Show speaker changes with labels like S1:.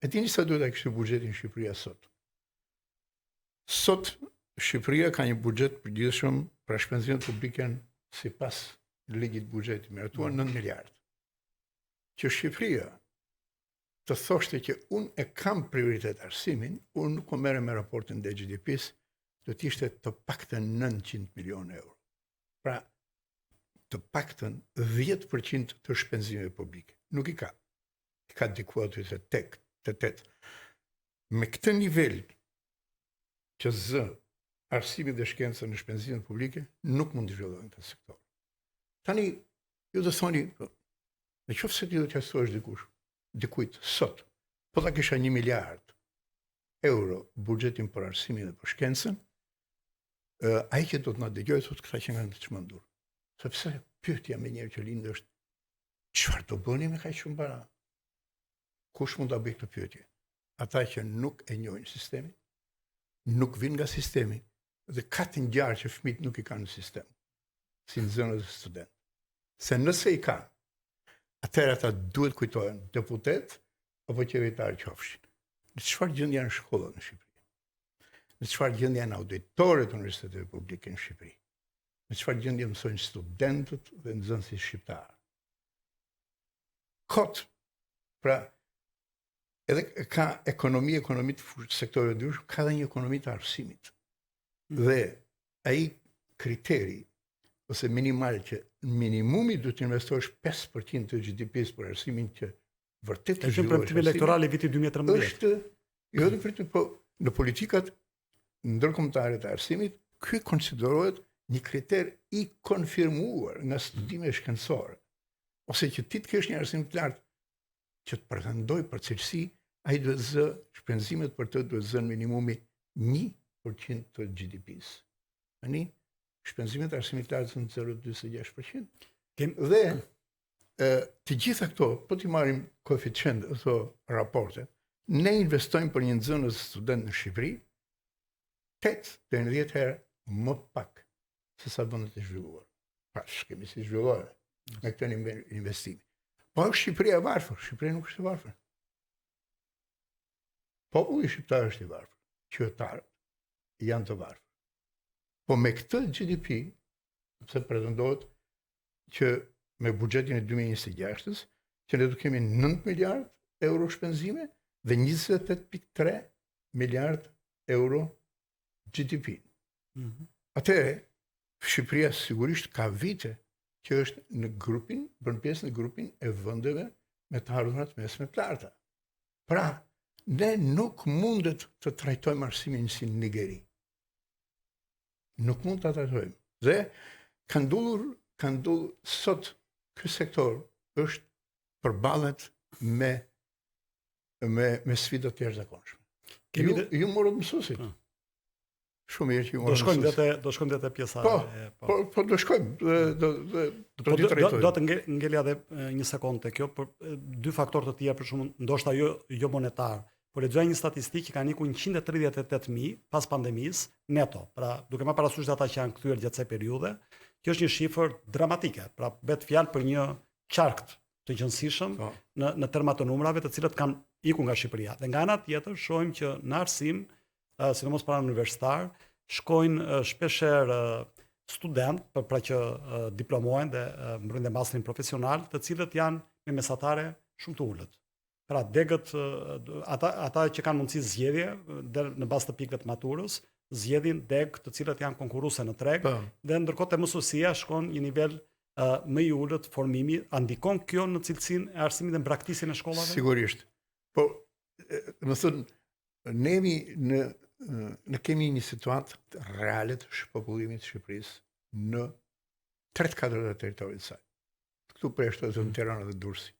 S1: E dini sa duhet ta kishte buxhetin Shqipëria sot? Sot Shqipëria ka një buxhet përgjithshëm për shpenzimet publike sipas ligjit buxhetit miratuar 9 miliardë. Që Shqipëria të thoshte që unë e kam prioritet arsimin, unë nuk o merrem me raportin e GDP-s, do të ishte të paktën 900 milionë euro. Pra, të paktën 10% të shpenzimeve publike. Nuk i ka. I ka diku aty të 8. Me këtë nivel që zë arsimi dhe shkenca në shpenzimet publike, nuk mund të zhvillohen këtë sektor. Tani, ju të thoni, në qoftë se ti do t'ja thuash dikujt sot, po ta kisha 1 miliard euro buxhetin për arsimin dhe për shkencën, ai që do të na dëgjojë thotë këta që kanë të çmendur. Sepse pyetja me njëherë që lind është çfarë do bëni me kaq shumë para? Kush mund ta bëjë këtë pyetje? Ata që nuk e njohin sistemin, nuk vinë nga sistemi dhe ka të ngjarë që fëmijët nuk i kanë në sistem, si nxënës dhe student. Se nëse i kanë, atëherë ata duhet kujtohen deputet apo qeveritar qofshin. Në çfarë gjendje janë shkollat në Shqipëri? Në çfarë gjendje janë auditorët e universiteteve publike në Shqipëri? Në çfarë gjendje mësojnë studentët dhe nxënësit shqiptar? Kot, pra, edhe ka ekonomi të sektorëve ndryshëm, ka dhe një ekonomi të arsimit. Dhe ai kriteri ose minimal që minimumi duhet të investosh 5% të GDP-s për arsimin që vërtet të zhvillohesh.
S2: Është për elektorali vitit 2013.
S1: Është jo vetëm po në politikat ndërkombëtare të arsimit, ky konsiderohet një kriter i konfirmuar nga studime shkencore. Ose që ti të kesh një arsim të lartë që të pretendoj për cilësi, ai duhet zë shpenzimet për të duhet zënë minimumi 1% të GDP-s. Tani shpenzimet e arsimit të lartë janë 0,26%. Dhe të gjitha këto, po t'i marrim koeficient ose raporte, ne investojmë për një nxënës student në Shqipëri 8 deri në 10 herë më pak se sa vendet e zhvilluara. Pa, kemi si zhvilluar me këtë investimi. Po Shqipëria e varfër, Shqipëria nuk është e varfër. Populli shqiptar është i varfër, qytetarët janë të varfër. Po me këtë GDP, sepse pretendohet që me buxhetin e 2026-s, që ne do kemi 9 miliard euro shpenzime dhe 28.3 miliard euro GDP. Atëherë, Shqipëria sigurisht ka vite që është në grupin, bën pjesë në grupin e vendeve me të ardhurat mesme të larta. Pra, ne nuk mundet të trajtojmë arsimin si në Nigeri. Nuk mund të trajtojmë. Dhe ka ndodhur sot ky sektor është përballet me sfida të jashtëzakonshme. Ju morët mësuesit. Shumë mirë që ju morët mësuesit.
S2: Do shkojmë te pjesa
S1: Po do shkojmë.
S2: Do të ngelja edhe një sekond te kjo, për dy faktorë të tjerë, për shembull, ndoshta jo monetar. Po lexoj një statistikë që kanë ikur 138.000 pas pandemisë neto. Pra, duke marrë parasysh ata që janë kthyer gjatë kësaj periudhe, kjo është një shifër dramatike. Pra, bëhet fjalë për një qark të gjënsishëm në terma të numrave, të cilët kanë ikur nga Shqipëria. Dhe nga ana tjetër shohim që në arsim, sidomos para universitar, shkojnë shpeshherë student pra që diplomohen dhe mbrojnë dhe masterin profesional, të cilët janë me mesatare shumë të ulët. Pra degët, ata që kanë mundësi zgjedhje në bazë të pikëve të maturës, zgjedhin deg të cilët janë konkurruese në treg, dhe ndërkohë te mësuesia shkon një nivel më i ulët formimi. A ndikon kjo në cilësinë e arsimit dhe braktisjen e shkollave?
S1: Sigurisht. Po, më thënë, ne kemi një situatë reale të shpopullimit të Shqipërisë në 3/4 të territorit të saj. Këtu përshtohet në Tiranë dhe Durrësi.